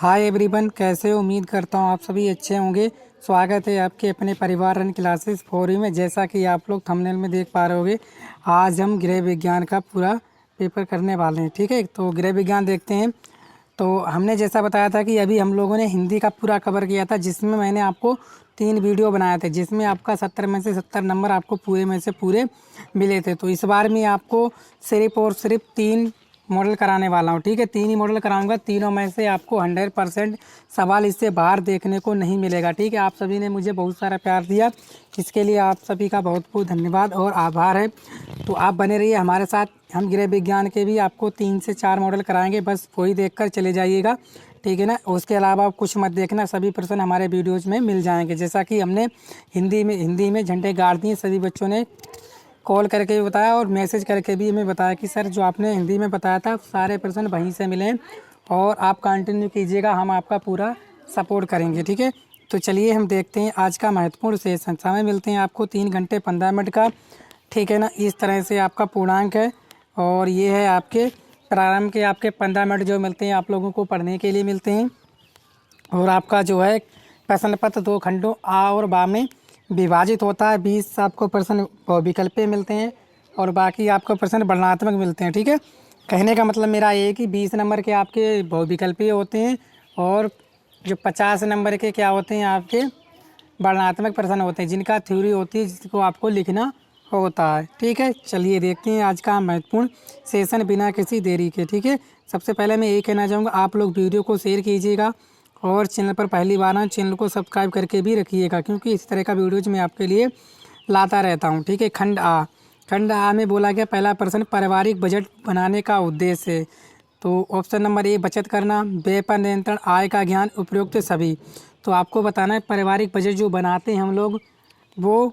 Hi everyone, कैसे हो? उम्मीद करता हूँ आप सभी अच्छे होंगे। स्वागत है आपके अपने परिवार रन क्लासेस फोरम में। जैसा कि आप लोग थंबनेल में देख पा रहे होंगे, आज हम गृह विज्ञान का पूरा पेपर करने वाले हैं। ठीक है, तो गृह विज्ञान देखते हैं। तो हमने जैसा बताया था कि अभी हम लोगों ने हिंदी का पूरा कवर किया था, जिसमें मैंने आपको 3 वीडियो बनाए थे, जिसमें आपका 70 में से 70 नंबर आपको पूरे में से पूरे मिले थे। तो इस बार मैं आपको सिर्फ और सिर्फ 3 मॉडल कराने वाला हूँ। ठीक है, 3 ही मॉडल कराऊंगा। तीनों में से आपको 100% सवाल इससे बाहर देखने को नहीं मिलेगा। ठीक है, आप सभी ने मुझे बहुत सारा प्यार दिया, इसके लिए आप सभी का बहुत बहुत धन्यवाद और आभार है। तो आप बने रहिए हमारे साथ। हम गृह विज्ञान के भी आपको 3 से 4 मॉडल कराएंगे, बस वही देखकर चले जाइएगा। ठीक है ना, उसके अलावा आप कुछ मत देखना, सभी प्रश्न हमारे वीडियोज़ में मिल जाएंगे। जैसा कि हमने हिंदी में झंडे गाड़ दिए, सभी बच्चों ने कॉल करके भी बताया और मैसेज करके भी हमें बताया कि सर जो आपने हिंदी में बताया था सारे प्रश्न वहीं से मिले और आप कंटिन्यू कीजिएगा, हम आपका पूरा सपोर्ट करेंगे। ठीक है, तो चलिए हम देखते हैं आज का महत्वपूर्ण सेशन। समय मिलते हैं आपको 3 घंटे 15 मिनट का। ठीक है ना, इस तरह से आपका पूर्णांक है और ये है आपके प्रारंभ के आपके 15 मिनट जो मिलते हैं आप लोगों को पढ़ने के लिए मिलते हैं। और आपका जो है प्रश्न पत्र 2 खंडों आ और बा में विभाजित होता है। 20 आपको प्रश्न बहुविकल्पीय मिलते हैं और बाकी आपको प्रश्न वर्णनात्मक मिलते हैं। ठीक है, कहने का मतलब मेरा ये है कि 20 नंबर के आपके बहुविकल्पीय होते हैं और जो 50 नंबर के क्या होते हैं आपके वर्णनात्मक प्रश्न होते हैं, जिनका थ्योरी होती है, जिसको आपको लिखना होता है। ठीक है, चलिए देखते हैं आज का महत्वपूर्ण सेशन बिना किसी देरी के। ठीक है, सबसे पहले मैं यही कहना चाहूँगा, आप लोग वीडियो को शेयर कीजिएगा और चैनल पर पहली बार आए चैनल को सब्सक्राइब करके भी रखिएगा, क्योंकि इस तरह का वीडियोज मैं आपके लिए लाता रहता हूँ। ठीक है, खंड आ में बोला गया पहला प्रश्न, पारिवारिक बजट बनाने का उद्देश्य है। तो ऑप्शन नंबर ए बचत करना, व्यय पर नियंत्रण, आय का ज्ञान, उपयुक्त सभी। तो आपको बताना है पारिवारिक बजट जो बनाते हैं हम लोग, वो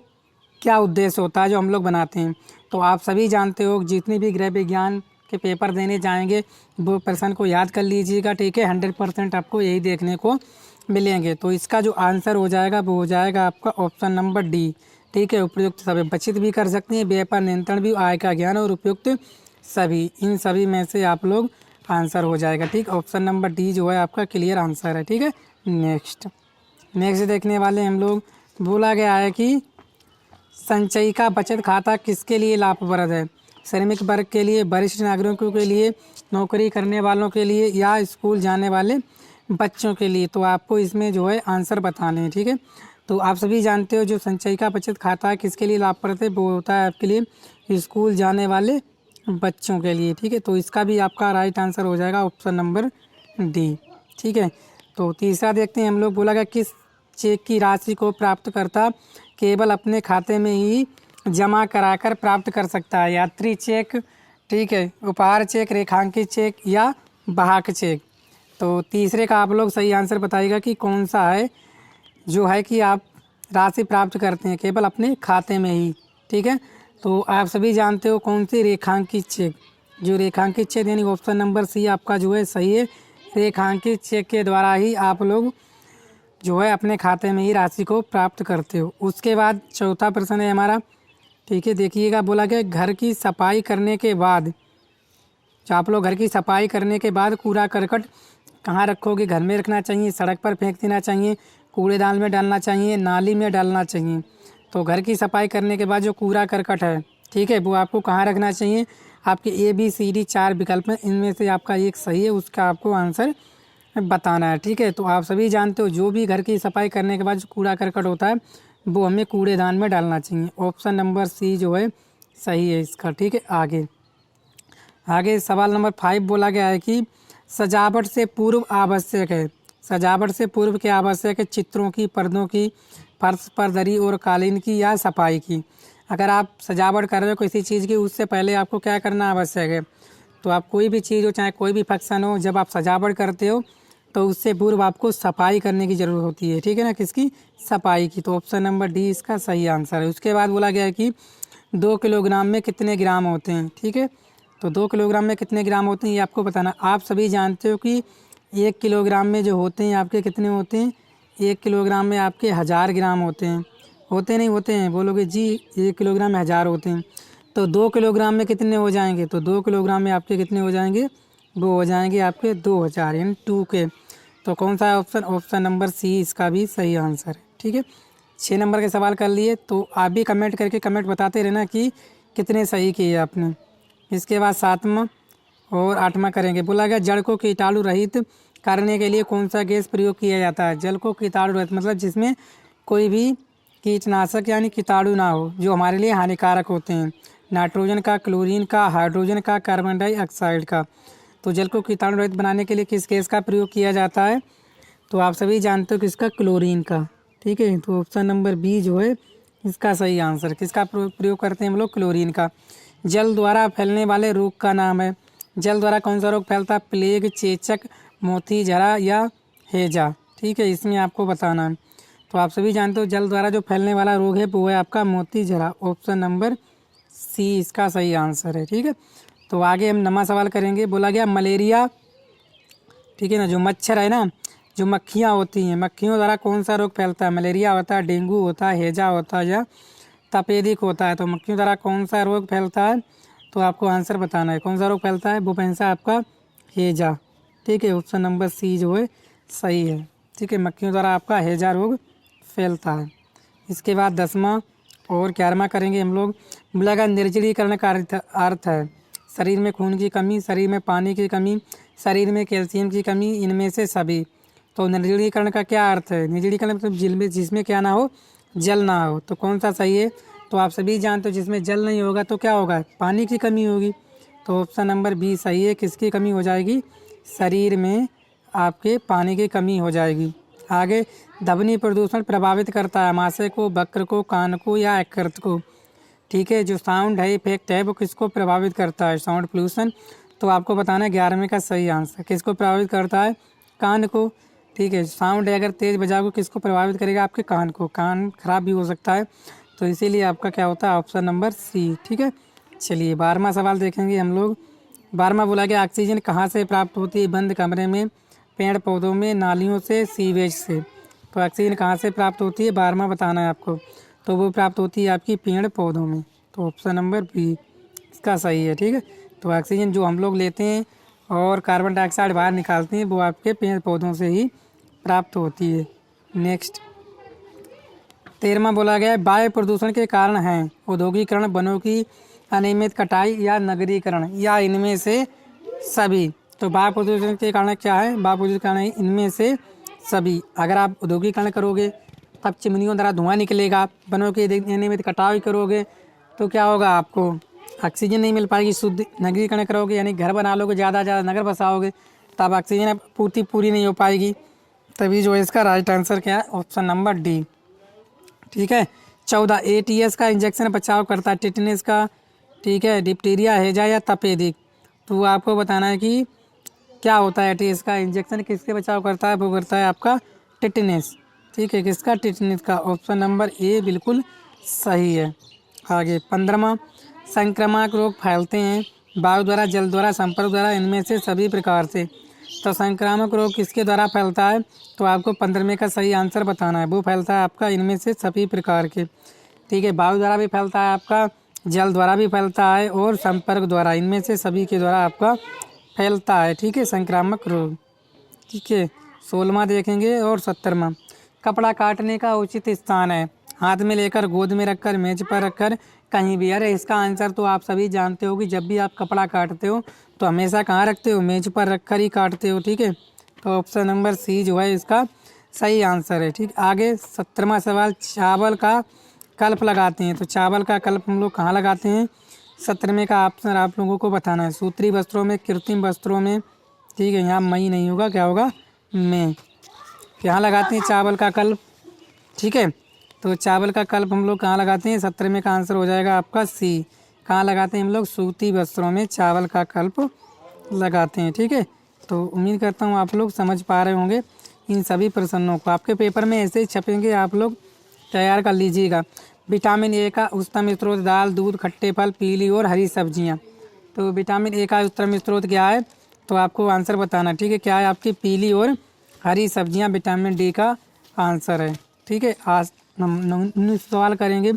क्या उद्देश्य होता है जो हम लोग बनाते हैं। तो आप सभी जानते हो, जितनी भी गृह विज्ञान के पेपर देने जाएंगे वो प्रश्न को याद कर लीजिएगा। ठीक है, 100% आपको यही देखने को मिलेंगे। तो इसका जो आंसर हो जाएगा वो हो जाएगा आपका ऑप्शन नंबर डी। ठीक है, उपयुक्त सभी, बचत भी कर सकते हैं, व्यय पर नियंत्रण भी, आय का ज्ञान और उपयुक्त सभी, इन सभी में से आप लोग आंसर हो जाएगा। ठीक, ऑप्शन नंबर डी जो है आपका क्लियर आंसर है। ठीक है, नेक्स्ट देखने वाले हम लोग, बोला गया है कि संचयी का बचत खाता किसके लिए लाभप्रद है? श्रमिक वर्ग के लिए, वरिष्ठ नागरिकों के लिए, नौकरी करने वालों के लिए या स्कूल जाने वाले बच्चों के लिए। तो आपको इसमें जो है आंसर बताने हैं। ठीक है, तो आप सभी जानते हो जो संचयी का बचत खाता है किसके लिए लाभप्रद है, वो होता है आपके लिए स्कूल जाने वाले बच्चों के लिए। ठीक है, तो इसका भी आपका राइट आंसर हो जाएगा ऑप्शन नंबर डी। ठीक है, तो तीसरा देखते हैं हम लोग, बोला गया किस चेक की राशि को प्राप्तकर्ता केवल अपने खाते में ही जमा कराकर प्राप्त कर सकता है? यात्री चेक, ठीक है, उपहार चेक, रेखांकित चेक या वाहक चेक। तो तीसरे का आप लोग सही आंसर बताइएगा कि कौन सा है जो है कि आप राशि प्राप्त करते हैं केवल अपने खाते में ही। ठीक है, तो आप सभी जानते हो कौन सी, रेखांकित चेक। जो रेखांकित चेक यानी ऑप्शन नंबर सी आपका जो है सही है। रेखांकित चेक के द्वारा ही आप लोग जो है अपने खाते में ही राशि को प्राप्त करते हो। उसके बाद चौथा प्रश्न है हमारा। ठीक है, देखिएगा, बोला गया घर की सफाई करने के बाद, जो आप लोग घर की सफाई करने के बाद कूड़ा करकट कहाँ रखोगे? घर में रखना चाहिए, सड़क पर फेंक देना चाहिए, कूड़ेदान में डालना चाहिए, नाली में डालना चाहिए। तो घर की सफाई करने के बाद जो कूड़ा करकट है, ठीक है, वो आपको कहाँ रखना चाहिए? आपके ए बी सी डी 4 विकल्प हैं, इनमें से आपका एक सही है, उसका आपको आंसर बताना है। ठीक है, तो आप सभी जानते हो जो भी घर की सफाई करने के बाद जो कूड़ा करकट होता है वो हमें कूड़ेदान में डालना चाहिए। ऑप्शन नंबर सी जो है सही है इसका। ठीक है, आगे सवाल नंबर 5 बोला गया है कि सजावट से पूर्व आवश्यक है। सजावट से पूर्व क्या आवश्यक है? चित्रों की, पर्दों की, फर्श पर दरी और कालीन की या सफाई की। अगर आप सजावट कर रहे हो किसी चीज़ की, उससे पहले आपको क्या करना आवश्यक है? तो आप कोई भी चीज़ हो, चाहे कोई भी फंक्शन हो, जब आप सजावट करते हो तो उससे पूर्व आपको सफाई करने की ज़रूरत होती है। ठीक है ना, किसकी? सफाई की। तो ऑप्शन नंबर डी इसका सही आंसर है। उसके बाद बोला गया है कि 2 किलोग्राम में कितने ग्राम होते हैं? ठीक है, तो 2 किलोग्राम में कितने ग्राम होते हैं ये आपको बताना। आप सभी जानते हो कि 1 किलोग्राम में जो होते हैं आपके कितने होते हैं? 1 किलोग्राम में आपके 1000 ग्राम होते हैं। होते नहीं होते हैं? बोलोगे जी 1 किलोग्राम में 1000 होते हैं। तो 2 किलोग्राम में कितने हो जाएंगे? तो 2 किलोग्राम में आपके कितने हो जाएंगे? वो हो जाएंगे आपके 2000 यानी 2 के। तो कौन सा है ऑप्शन? ऑप्शन नंबर सी इसका भी सही आंसर है। ठीक है, 6 नंबर के सवाल कर लिए। तो आप भी कमेंट करके कमेंट बताते रहना कि कितने सही किए आपने। इसके बाद 7वां और 8वां करेंगे। बोला गया जड़ को कीटाणु रहित करने के लिए कौन सा गैस प्रयोग किया जाता है? जल को कीटाणु रहित मतलब जिसमें कोई भी कीटनाशक यानी कीटाणु ना हो जो हमारे लिए हानिकारक होते हैं। नाइट्रोजन का, क्लोरीन का, हाइड्रोजन का, कार्बन डाइऑक्साइड का। तो जल को कीटाणु रहित बनाने के लिए किस गैस का प्रयोग किया जाता है? तो आप सभी जानते हो किसका? क्लोरीन का। ठीक है, तो ऑप्शन नंबर बी जो है इसका सही आंसर। किसका प्रयोग करते हैं हम लोग? क्लोरीन का। जल द्वारा फैलने वाले रोग का नाम है। जल द्वारा कौन सा रोग फैलता है? प्लेग, चेचक, मोती झरा या हैजा। ठीक है, इसमें आपको बताना है। तो आप सभी जानते हो जल द्वारा जो फैलने वाला रोग है वो है आपका मोती झरा। ऑप्शन नंबर सी इसका सही आंसर है। ठीक है, तो आगे हम 9वां सवाल करेंगे। बोला गया मलेरिया, ठीक है ना, जो मच्छर है ना, जो मक्खियाँ होती हैं, मक्खियों द्वारा कौन सा रोग फैलता है? मलेरिया होता है, डेंगू होता है, हैजा होता है या तपेदिक होता है? तो मक्खियों द्वारा कौन सा रोग फैलता है? तो आपको आंसर बताना है कौन सा रोग फैलता है। वो फैलता है आपका हैजा। ठीक है, ऑप्शन नंबर सी जो है सही है। ठीक है, मक्खियों द्वारा आपका हैजा रोग फैलता है। इसके बाद 10वां और 11वां करेंगे हम लोग। बोला निर्जलीकरण का अर्थ है शरीर में खून की कमी, शरीर में पानी की कमी, शरीर में कैल्शियम की कमी, इनमें से सभी। तो निर्जलीकरण का क्या अर्थ है? निर्जलीकरण मतलब जिसमें क्या ना हो? जल ना हो। तो कौन सा सही है? तो आप सभी जानते हो जिसमें जल नहीं होगा तो क्या होगा? पानी की कमी होगी। तो ऑप्शन नंबर बी सही है। किसकी कमी हो जाएगी? शरीर में आपके पानी की कमी हो जाएगी। आगे ध्वनि प्रदूषण प्रभावित करता है आमाशय को, वक्र को, कान को या यकृत को। ठीक है, जो साउंड है, इफेक्ट है, वो किसको प्रभावित करता है? Sound pollution. तो आपको बताना है 11वें का सही आंसर। किसको प्रभावित करता है? कान को। ठीक है, साउंड है अगर तेज़ बजाओगे किसको प्रभावित करेगा? आपके कान को। कान खराब भी हो सकता है, तो इसीलिए आपका क्या होता है? Option number C. ठीक है, चलिए 12वां सवाल देखेंगे हम लोग। 12वां बोला गया ऑक्सीजन कहाँ से प्राप्त होती है? बंद कमरे में, पेड़ पौधों में, नालियों से, सीवेज से। तो ऑक्सीजन कहाँ से प्राप्त होती है? 12वां बताना है आपको। तो वो प्राप्त होती है आपकी पेड़ पौधों में। तो ऑप्शन नंबर बी इसका सही है। ठीक है, तो ऑक्सीजन जो हम लोग लेते हैं और कार्बन डाइऑक्साइड बाहर निकालते हैं वो आपके पेड़ पौधों से ही प्राप्त होती है। नेक्स्ट 13वां बोला गया है वायु प्रदूषण के कारण हैं औद्योगिकरण, वनों की अनियमित कटाई या नगरीकरण या इनमें से सभी। तो वायु प्रदूषण के कारण क्या है? वायु प्रदूषण के कारण है इनमें से सभी। अगर आप औद्योगिकरण करोगे तब चिमनियों द्वारा धुआं निकलेगा, वनों की अनियमित कटाई करोगे तो क्या होगा? आपको ऑक्सीजन नहीं मिल पाएगी शुद्ध। नगरीकरण करोगे यानी घर बना लोगे, ज़्यादा ज़्यादा नगर बसाओगे, तब ऑक्सीजन पूर्ति पूरी नहीं हो पाएगी। तभी जो है इसका राइट आंसर क्या है? Option number D. ठीक है, 14 ATS का इंजेक्शन बचाव करता है टिटनेस का, ठीक है, डिप्टीरिया, हैजा या तपेदिक। तो आपको बताना है कि क्या होता है ATS का इंजेक्शन, किसके बचाव करता है? वो करता है आपका टिटनेस। ठीक है, किसका? टिटनेस का। ऑप्शन नंबर ए बिल्कुल सही है। आगे 15वां संक्रामक रोग फैलते हैं वायु द्वारा, जल द्वारा, संपर्क द्वारा, इनमें से सभी प्रकार से। तो संक्रामक रोग किसके द्वारा फैलता है? तो आपको 15वें का सही आंसर बताना है। वो फैलता है आपका इनमें से सभी प्रकार के। ठीक है, वायु द्वारा भी फैलता है आपका, जल द्वारा भी फैलता है और संपर्क द्वारा, इनमें से सभी के द्वारा आपका फैलता है। ठीक है, संक्रामक रोग। ठीक है, 16वां देखेंगे और 17वां। कपड़ा काटने का उचित स्थान है हाथ में लेकर, गोद में रखकर, मेज पर रखकर, कहीं भी। अरे इसका आंसर तो आप सभी जानते हो कि जब भी आप कपड़ा काटते हो तो हमेशा कहाँ रखते हो? मेज पर रखकर ही काटते हो। ठीक है, तो ऑप्शन नंबर सी जो है इसका सही आंसर है। ठीक, आगे 17वां सवाल। चावल का कल्प लगाते हैं, तो चावल का कल्प हम लोग कहाँ लगाते हैं? 17वें का ऑप्शन आप लोगों को बताना है। सूत्री वस्त्रों में, कृत्रिम वस्त्रों में। ठीक है, यहाँ मई नहीं होगा, क्या होगा? में। यहाँ लगाते हैं चावल का कल्प। ठीक है, तो चावल का कल्प हम लोग कहाँ लगाते हैं? 17वें का आंसर हो जाएगा आपका सी। कहाँ लगाते हैं हम लोग? सूती वस्त्रों में चावल का कल्प लगाते हैं। ठीक है, तो उम्मीद करता हूँ आप लोग समझ पा रहे होंगे इन सभी प्रश्नों को। आपके पेपर में ऐसे ही छपेंगे, आप लोग तैयार कर लीजिएगा। विटामिन ए का उच्चतम स्रोत दाल, दूध, खट्टे फल, पीली और हरी सब्जियाँ। तो विटामिन ए का उच्चतम स्रोत क्या है? तो आपको आंसर बताना। ठीक है, क्या है? आपकी पीली और हरी सब्जियाँ विटामिन डी का आंसर है। ठीक है, आज 19 सवाल करेंगे।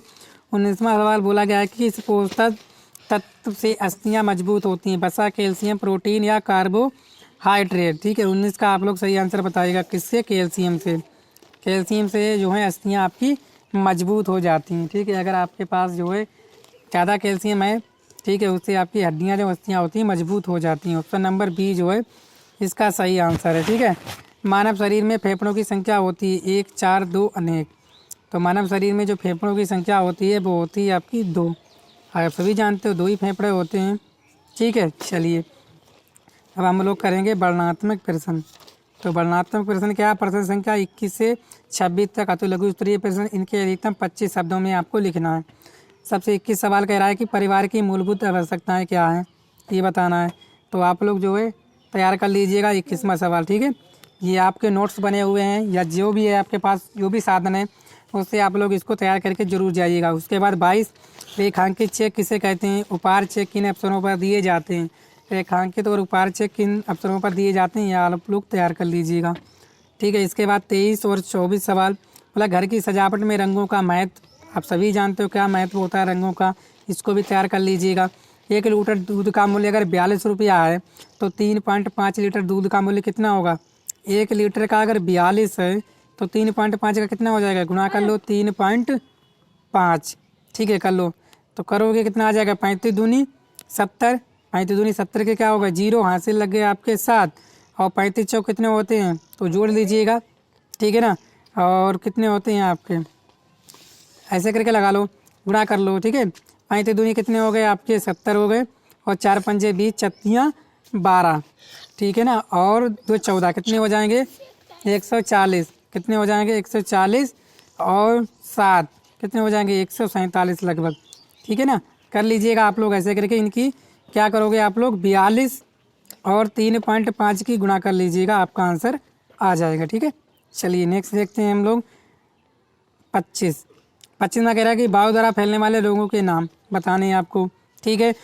19वां सवाल बोला गया है कि इस पोषक तत्व से अस्थियाँ मजबूत होती हैं? वसा, कैल्शियम, प्रोटीन या कार्बोहाइड्रेट। हाइड्रेट। ठीक है, 19 का आप लोग सही आंसर बताइएगा। किससे? कैल्शियम से। कैल्शियम से जो है अस्थियाँ आपकी मजबूत हो जाती हैं। ठीक है, अगर आपके पास जो है ज़्यादा कैल्शियम है, ठीक है, उससे आपकी हड्डियाँ जो अस्थियाँ होती हैं मजबूत हो जाती हैं। ऑप्शन नंबर बी जो है इसका सही आंसर है। ठीक है, मानव शरीर में फेफड़ों की संख्या होती है 1, 4, 2, अनेक। तो मानव शरीर में जो फेफड़ों की संख्या होती है वो होती है आपकी 2। आप सभी जानते हो 2 ही फेफड़े होते हैं। ठीक है, चलिए अब हम लोग करेंगे वर्णनात्मक प्रश्न। तो वर्णनात्मक प्रश्न क्या? प्रश्न संख्या 21 से 26 तक अति लघु स्तरीय प्रश्न, इनके अधिकतम 25 शब्दों में आपको लिखना है। सबसे 21 सवाल कह रहा है कि परिवार की मूलभूत आवश्यकताएं क्या हैं, ये बताना है। तो आप लोग जो है तैयार कर लीजिएगा 21वां सवाल। ठीक है, ये आपके नोट्स बने हुए हैं या जो भी है आपके पास जो भी साधन है उससे आप लोग इसको तैयार करके जरूर जाइएगा। उसके बाद 22 रेखांकित चेक किसे कहते हैं? उपहार चेक किन अवसरों पर दिए जाते हैं? रेखांकित और उपहार चेक किन अवसरों पर दिए जाते हैं, यह आप लोग तैयार कर लीजिएगा। ठीक है, इसके बाद 23 और 24 सवाल बोला घर की सजावट में रंगों का महत्व। आप सभी जानते हो क्या महत्व होता है रंगों का, इसको भी तैयार कर लीजिएगा। 1 लीटर दूध का मूल्य अगर 42 रुपया है तो 3.5 लीटर दूध का मूल्य कितना होगा? 1 लीटर का अगर 42 है तो 3.5 का कितना हो जाएगा? गुणा कर लो 3.5। ठीक है, कर लो तो करोगे कितना आ जाएगा? 35 दूनी 70। 35 दूनी 70 के क्या होगा? 0 हासिल लग गए आपके 7 और 35 चौक कितने होते हैं तो जोड़ लीजिएगा। ठीक है ना, और कितने होते हैं आपके, ऐसे करके लगा लो, गुणा कर लो। ठीक है, 35 दूनी कितने हो गए आपके? 70 हो गए और 4 पंजे 20, छत्तियाँ 12। ठीक है ना, और 2 14 कितने हो जाएंगे? 140। कितने हो जाएंगे? 140 और 7 कितने हो जाएंगे? 147 लगभग। ठीक है ना, कर लीजिएगा आप लोग ऐसे करके। इनकी क्या करोगे आप लोग? 42 और 3.5 की गुणा कर लीजिएगा, आपका आंसर आ जाएगा। ठीक है, चलिए नेक्स्ट देखते हैं हम लोग 25। 25 में कह रहा है कि वायु द्वारा फैलने वाले रोगों के नाम बताने हैं आपको। ठीक है,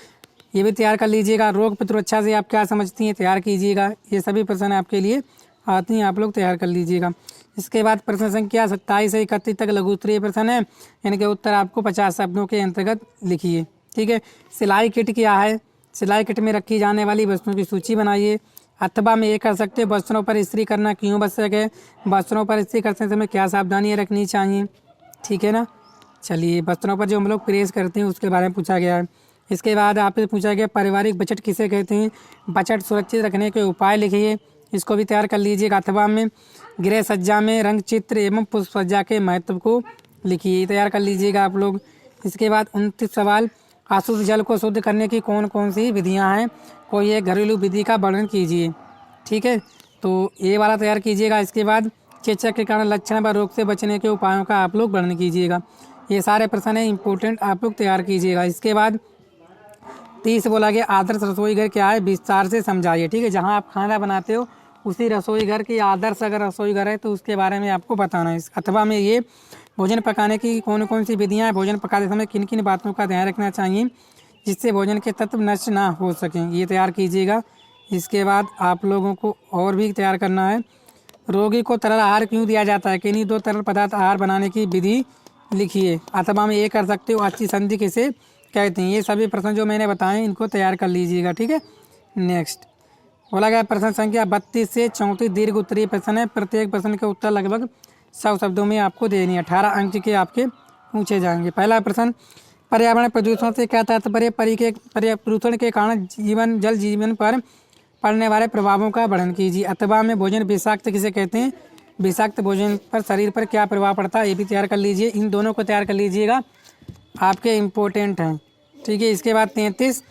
ये भी तैयार कर लीजिएगा। रोग प्रतिरक्षा से आप क्या समझती हैं, तैयार कीजिएगा। ये सभी प्रश्न आपके लिए आती हैं, आप लोग तैयार कर लीजिएगा। इसके बाद प्रश्न संख्या 27 से 31 तक लघु उत्तरीय प्रश्न है, इनके उत्तर आपको 50 शब्दों के अंतर्गत लिखिए। ठीक है, सिलाई किट क्या है? सिलाई किट में रखी जाने वाली वस्तुओं की सूची बनाइए। अथवा में ये कर सकते हैं वस्त्रों पर इस्त्री करना क्यों आवश्यक है? वस्त्रों पर इस्त्री करते समय क्या सावधानियाँ रखनी चाहिए? ठीक है ना, चलिए वस्त्रों पर जो हम लोग प्रेस करते हैं उसके बारे में पूछा गया है। इसके बाद आपसे पूछा गया पारिवारिक बजट किसे कहते हैं? बजट सुरक्षित रखने के उपाय लिखिए, इसको भी तैयार कर लीजिएगा। अथवा में गृह सज्जा में रंग चित्र एवं पुष्प सज्जा के महत्व को लिखिए, तैयार कर लीजिएगा आप लोग। इसके बाद 29 सवाल अशुद्ध जल को शुद्ध करने की कौन कौन सी विधियाँ हैं, कोई एक घरेलू विधि का वर्णन कीजिए। ठीक है, तो ये वाला तैयार कीजिएगा। इसके बाद चेचक के कारण लक्षण व रोग से बचने के उपायों का आप लोग वर्णन कीजिएगा। ये सारे प्रश्न हैं इंपॉर्टेंट, आप लोग तैयार कीजिएगा। इसके बाद 30 बोला गया आदर्श रसोई घर क्या है, विस्तार से समझाइए। ठीक है, जहाँ आप खाना बनाते हो उसी रसोई घर की आदर्श अगर रसोई घर है तो उसके बारे में आपको बताना है। अथवा में ये भोजन पकाने की कौन कौन सी विधियाँ हैं, भोजन पकाते समय किन किन बातों का ध्यान रखना चाहिए जिससे भोजन के तत्व नष्ट ना हो सकें, ये तैयार कीजिएगा। इसके बाद आप लोगों को और भी तैयार करना है, रोगी को तरल आहार क्यों दिया जाता है, किन्हीं 2 तरल पदार्थ आहार बनाने की विधि लिखिए। अथवा में ये कर सकते हो अच्छी संधि किसे कहते हैं। ये सभी प्रश्न जो मैंने बताए इनको तैयार कर लीजिएगा। ठीक है, नेक्स्ट बोला गया प्रश्न संख्या 32 से 34 दीर्घ उत्तरीय प्रश्न है। प्रत्येक प्रश्न के उत्तर लगभग 100 शब्दों में आपको देनी है। 18 अंक के आपके पूछे जाएंगे। पहला प्रश्न, पर्यावरण प्रदूषण से क्या तात्पर्य? प्रदूषण के कारण जल जीवन पर पड़ने वाले प्रभावों का वर्णन कीजिए। अथवा में भोजन विषाक्त किसे कहते हैं? विषाक्त भोजन पर शरीर पर क्या प्रभाव पड़ता है, ये भी तैयार कर लीजिए। इन दोनों को तैयार कर लीजिएगा, आपके इम्पोर्टेंट हैं। ठीक है, इसके बाद 33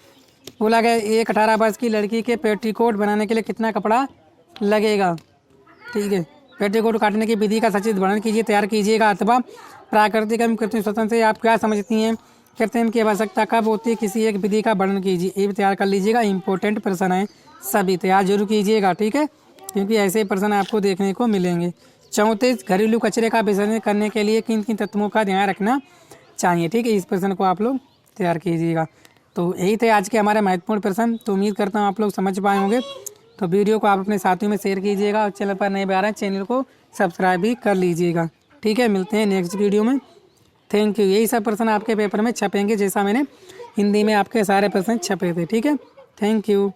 बोला गया एक 18 वर्ष की लड़की के पेटीकोट बनाने के लिए कितना कपड़ा लगेगा। ठीक है, पेटीकोट काटने की विधि का सचित्र वर्णन कीजिए, तैयार कीजिएगा। अथवा प्राकृतिक एवं कृत्रिम श्वसन से आप क्या समझती हैं, कृत्रिम की आवश्यकता कब होती है, किसी एक विधि का वर्णन कीजिए, ये भी तैयार कर लीजिएगा। इंपॉर्टेंट प्रश्न है, सभी तैयार जरूर कीजिएगा। ठीक है, क्योंकि ऐसे प्रश्न आपको देखने को मिलेंगे। 34 घरेलू कचरे का विसर्जन करने के लिए किन किन तत्वों का ध्यान रखना चाहिए। ठीक है, इस प्रश्न को आप लोग तैयार कीजिएगा। तो यही थे आज के हमारे महत्वपूर्ण प्रश्न। तो उम्मीद करता हूँ आप लोग समझ पाए होंगे। तो वीडियो को आप अपने साथियों में शेयर कीजिएगा और चैनल पर नए आ रहे हैं चैनल को सब्सक्राइब भी कर लीजिएगा। ठीक है, मिलते हैं नेक्स्ट वीडियो में। Thank you. यही सब प्रश्न आपके पेपर में छपेंगे, जैसा मैंने हिंदी में आपके सारे प्रश्न छपे थे। ठीक है, थैंक यू।